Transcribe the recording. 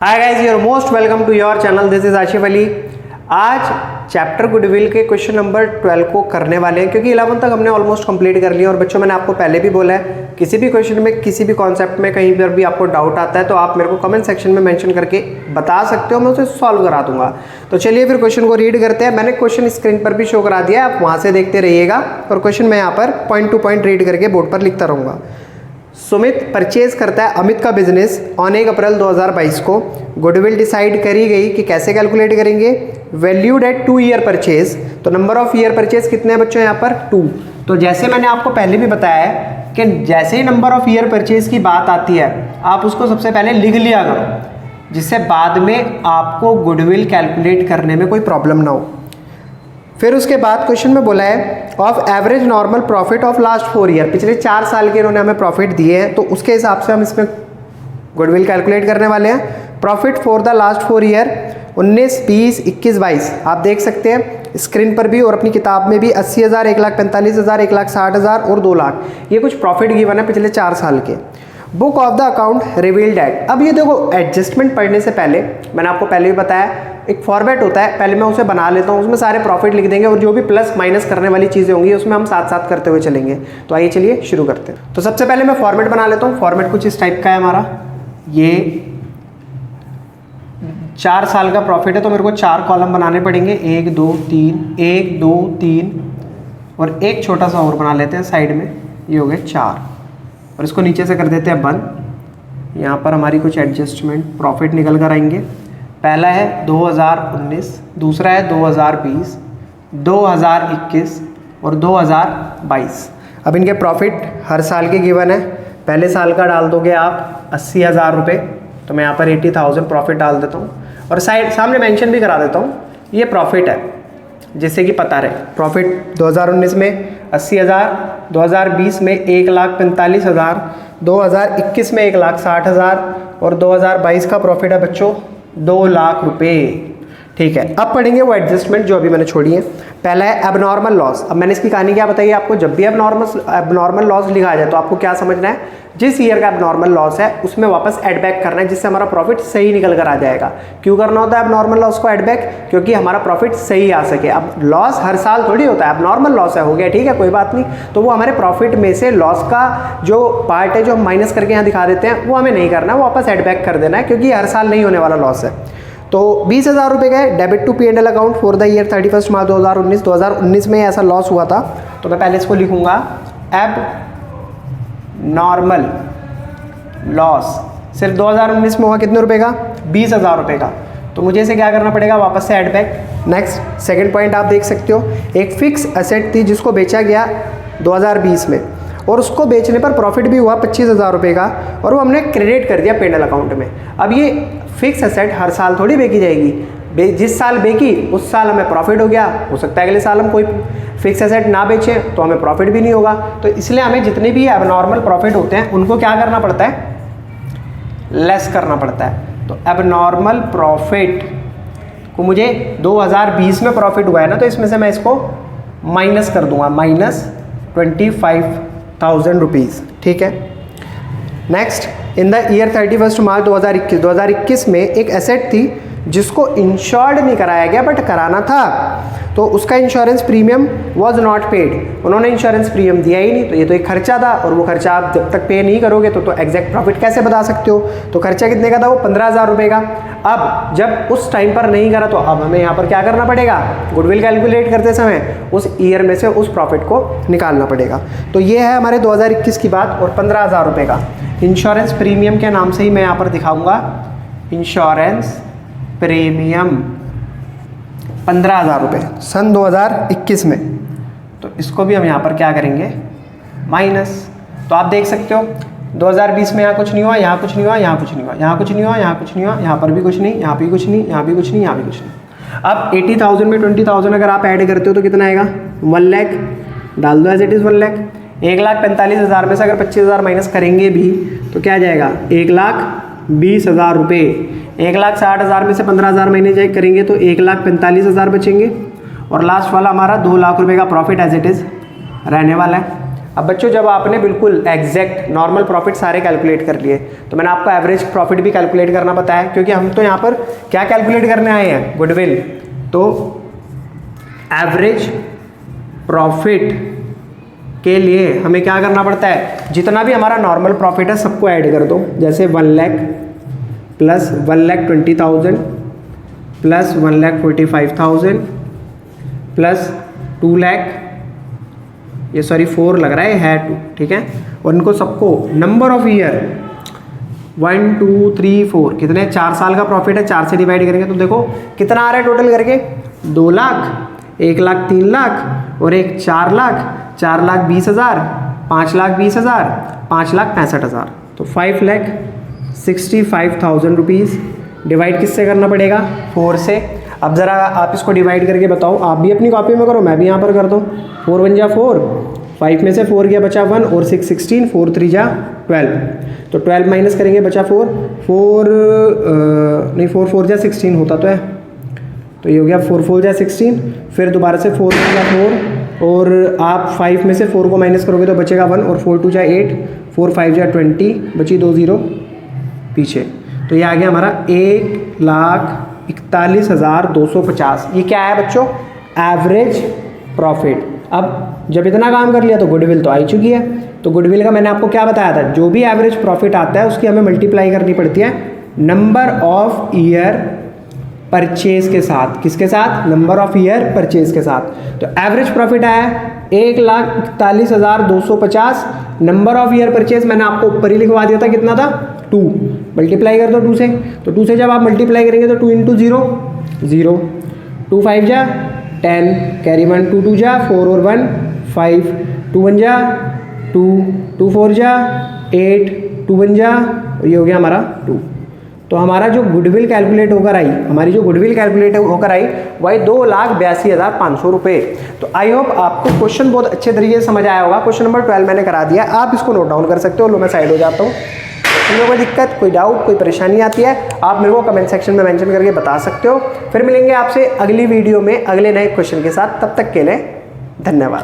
Hi guys, your most welcome to your channel. This is Ashif Ali. आज chapter goodwill के question number 12 को करने वाले हैं, क्योंकि 11 तक हमने ऑलमोस्ट कंप्लीट कर लिया। और बच्चों, मैंने आपको पहले भी बोला है, किसी भी क्वेश्चन में, किसी भी कॉन्सेप्ट में कहीं पर भी आपको डाउट आता है तो आप मेरे को कमेंट सेक्शन में मेंशन करके बता सकते हो, मैं उसे सॉल्व करा दूंगा। तो चलिए फिर क्वेश्चन को रीड करते हैं। मैंने क्वेश्चन स्क्रीन पर भी शो करा दिया है, आप वहाँ से देखते रहिएगा और क्वेश्चन मैं यहाँ पर पॉइंट टू पॉइंट रीड करके बोर्ड पर लिखता रहूँगा। सुमित परचेज करता है अमित का बिजनेस ऑन 1 अप्रैल 2022 को। गुडविल डिसाइड करी गई कि कैसे कैलकुलेट करेंगे। Valued at 2 year purchase. तो नंबर ऑफ ईयर परचेज कितने हैं बच्चों यहाँ पर 2। तो जैसे मैंने आपको पहले भी बताया है कि जैसे ही नंबर ऑफ ईयर परचेज की बात आती है, आप उसको सबसे पहले लिख लिया करो, जिससे बाद में आपको गुडविल कैलकुलेट करने में कोई प्रॉब्लम ना हो। फिर उसके बाद क्वेश्चन में बोला है of average normal profit of last 4 year. पिछले 4 साल के इन्होंने हमें प्रॉफिट दिए हैं, तो उसके हिसाब से हम इसमें गुडविल कैलकुलेट करने वाले हैं। Profit for the last 4 year 19, 20, 21, 22 आप देख सकते हैं स्क्रीन पर भी और अपनी किताब में भी। 80,000, 1,45,000, 1,60,000 और 2 लाख, ये कुछ प्रॉफिट गिवन है पिछले 4 साल के। Book of the account revealed at. अब ये देखो, एडजस्टमेंट पढ़ने से पहले मैंने आपको पहले भी बताया, एक फॉर्मेट होता है, पहले मैं उसे बना लेता हूँ, उसमें सारे प्रॉफिट लिख देंगे और जो भी प्लस माइनस करने वाली चीज़ें होंगी उसमें हम साथ साथ करते हुए चलेंगे। तो आइए चलिए शुरू करते हैं। तो सबसे पहले मैं फॉर्मेट बना लेता हूँ। फॉर्मेट कुछ इस टाइप का है हमारा। ये 4 साल का प्रॉफिट है, तो मेरे को 4 कॉलम बनाने पड़ेंगे। 1 2 3, 1 2 3 और एक छोटा सा और बना लेते हैं साइड में। ये हो गए 4 और इसको नीचे से कर देते हैं बंद। यहाँ पर हमारी कुछ एडजस्टमेंट प्रॉफिट निकल कर आएंगे। पहला है 2019, दूसरा है 2020, 2021 और 2022। अब इनके प्रॉफिट हर साल के गिवन है। पहले साल का डाल दोगे आप 80,000 रुपये, तो मैं यहाँ पर 80,000 प्रॉफिट डाल देता हूँ और सामने मेंशन भी करा देता हूँ, ये प्रॉफिट है, जिससे कि पता रहे। प्रॉफिट 2019 में 80,000, 2020 में 1,45,000, 2021 में 1,60,000 और 2022 का प्रॉफिट है बच्चों 2 लाख रुपए। ठीक है, अब पढ़ेंगे वो एडजस्टमेंट जो अभी मैंने छोड़ी है। पहला है एबनॉर्मल लॉस। अब मैंने इसकी कहानी क्या बताई आपको, जब भी एबनॉर्मल लॉस लिखा जाए तो आपको क्या समझना है, जिस ईयर का एबनॉर्मल लॉस है उसमें वापस ऐड बैक करना है, जिससे हमारा प्रॉफिट सही निकल कर आ जाएगा। क्यों करना होता है एबनॉर्मल लॉस को ऐड बैक? क्योंकि हमारा प्रॉफिट सही आ सके। अब लॉस हर साल थोड़ी होता है, एबनॉर्मल लॉस है, हो गया, ठीक है, कोई बात नहीं। तो वो हमारे प्रॉफिट में से लॉस का जो पार्ट है जो हम माइनस करके यहाँ दिखा देते हैं, वो हमें नहीं करना, वो वापस ऐड बैक कर देना है, क्योंकि हर साल नहीं होने वाला लॉस है। तो 20,000 रुपये का है debit to P&L account for the year 31 March 2019। 2019 में ऐसा लॉस हुआ था, तो मैं पहले इसको लिखूंगा एब नॉर्मल लॉस। सिर्फ 2019 में हुआ कितने रुपए का? 20,000 रुपये का। तो मुझे इसे क्या करना पड़ेगा, वापस से add back. Next second point आप देख सकते हो, एक फिक्स एसेट थी जिसको बेचा गया 2020 में और उसको बेचने पर प्रॉफिट भी हुआ 25,000 रुपये का और वो हमने क्रेडिट कर दिया P&L अकाउंट में। अब ये फिक्स एसेट हर साल थोड़ी बेची जाएगी, जिस साल बेची उस साल हमें प्रॉफिट हो गया, हो सकता है अगले साल हम कोई फिक्स एसेट ना बेचें तो हमें प्रॉफिट भी नहीं होगा। तो इसलिए हमें जितने भी एबनॉर्मल प्रॉफिट होते हैं उनको क्या करना पड़ता है, लेस करना पड़ता है। तो एबनॉर्मल प्रॉफिट को मुझे 2020 में प्रॉफिट हुआ है ना, तो इसमें से मैं इसको माइनस कर दूंगा, -25,000 रुपीज़। ठीक है। नेक्स्ट, इन द ईयर 31 मार्च 2021 में एक एसेट थी जिसको इंश्योर्ड नहीं कराया गया बट कराना था, तो उसका insurance premium was not paid. उन्होंने इंश्योरेंस प्रीमियम दिया ही नहीं, तो ये तो एक खर्चा था और वो खर्चा आप जब तक पे नहीं करोगे तो एग्जैक्ट प्रॉफिट कैसे बता सकते हो। तो खर्चा कितने का था, वो 15,000 रुपये का। अब जब उस टाइम पर नहीं करा तो अब हमें यहाँ पर क्या करना पड़ेगा, गुडविल कैलकुलेट करते समय उस ईयर में से उस प्रॉफिट को निकालना पड़ेगा। तो ये है हमारे 2021 की बात। और 15,000 रुपये का इंश्योरेंस प्रीमियम के नाम से ही मैं यहाँ पर दिखाऊंगा, इंश्योरेंस प्रीमियम 15,000 रुपये सन 2021 में। तो इसको भी हम यहाँ पर क्या करेंगे, माइनस। तो आप देख सकते हो 2020 में यहाँ कुछ नहीं हुआ, यहाँ कुछ नहीं हुआ, यहाँ कुछ नहीं हुआ, यहाँ कुछ नहीं हुआ, यहाँ कुछ नहीं हुआ, यहाँ पर भी कुछ नहीं, यहाँ भी कुछ नहीं, यहाँ भी कुछ नहीं, यहाँ भी कुछ नहीं। अब 80,000 में 20,000 अगर आप ऐड करते हो तो कितना आएगा, 1 लाख। डाल दो एज इट इज़ 1 लाख। 1,45,000 में से अगर 25,000 माइनस करेंगे भी तो क्या जाएगा, 1,20,000 रुपये। 1,60,000 में से 15,000 महीने करेंगे तो 1,45,000 बचेंगे और लास्ट वाला हमारा 2 लाख रुपए का प्रॉफिट एज इट इज़ रहने वाला है। अब बच्चों जब आपने बिल्कुल एग्जैक्ट नॉर्मल प्रॉफिट सारे कैलकुलेट कर लिए, तो मैंने आपको एवरेज प्रॉफिट भी कैलकुलेट करना बताया, क्योंकि हम तो यहाँ पर क्या कैलकुलेट करने आए हैं, गुडविल। तो एवरेज प्रॉफिट के लिए हमें क्या करना पड़ता है, जितना भी हमारा नॉर्मल प्रॉफिट है सबको ऐड कर दो। जैसे 1 lakh plus 1,20,000 plus 1,45,000 plus 2 lakh, ये सॉरी 4 लग रहा है 2, ठीक है। और इनको सबको नंबर ऑफ ईयर 1 2 3 4 कितने, 4 साल का प्रॉफिट है, 4 से डिवाइड करेंगे तो देखो कितना आ रहा है टोटल करके, 2 लाख, 1 लाख 3 लाख और एक 4 लाख, 4,20,000, 5,20,000, 5,65,000, तो 5,65,000 रुपीज़। डिवाइड किससे करना पड़ेगा, 4 से। अब ज़रा आप इसको डिवाइड करके बताओ, आप भी अपनी कॉपी में करो, मैं भी यहाँ पर कर दूँ। 4 1 जा 4, 5 में से 4 गया बचा 1 और 6 16, 4 3 जा 12, तो 12 माइनस करेंगे बचा 4 4 जा 16 होता तो है, तो ये हो गया 4 4 जा 16, फिर दोबारा से 4 1 जा 4 और आप 5 में से 4 को माइनस करोगे तो बचेगा 1 और 4 2 जा 8, 4 5 जा 20, बची 2 0 पीछे, तो ये आ गया हमारा 1,41,250। ये क्या है बच्चों, एवरेज प्रॉफिट। अब जब इतना काम कर लिया तो गुडविल तो आ ही चुकी है, तो गुडविल का मैंने आपको क्या बताया था, जो भी एवरेज प्रॉफिट आता है उसकी हमें मल्टीप्लाई करनी पड़ती है नंबर ऑफ ईयर परचेज के साथ। किसके साथ, नंबर ऑफ ईयर परचेज के साथ। तो एवरेज प्रॉफिट आया 1,41,250, नंबर ऑफ ईयर परचेज मैंने आपको ऊपर ही लिखवा दिया था, कितना था 2, मल्टीप्लाई कर दो 2 से, तो 2 से जब आप मल्टीप्लाई करेंगे तो 2 × 0 0, 2 5 जा 10, कैरी 1, 2 2 जा 4 और 1 5, 2 1 जा 2, 2 4 जा 8, 2 1 जा, और ये हो गया हमारा 2। तो हमारा जो गुडविल कैलकुलेट होकर आई, हमारी जो गुडविल कैलकुलेट होकर आई वही 2,82,500 रुपये। तो आई होप आपको क्वेश्चन बहुत अच्छे तरीके से समझ आया होगा। क्वेश्चन नंबर 12 मैंने करा दिया, आप इसको नोट डाउन कर सकते हो। लो मैं साइड हो जाता हूँ। तुम्हें कोई दिक्कत, कोई डाउट, कोई परेशानी आती है आप मेरे को कमेंट सेक्शन में मेंशन करके बता सकते हो। फिर मिलेंगे आपसे अगली वीडियो में अगले नए क्वेश्चन के साथ, तब तक के लिए धन्यवाद।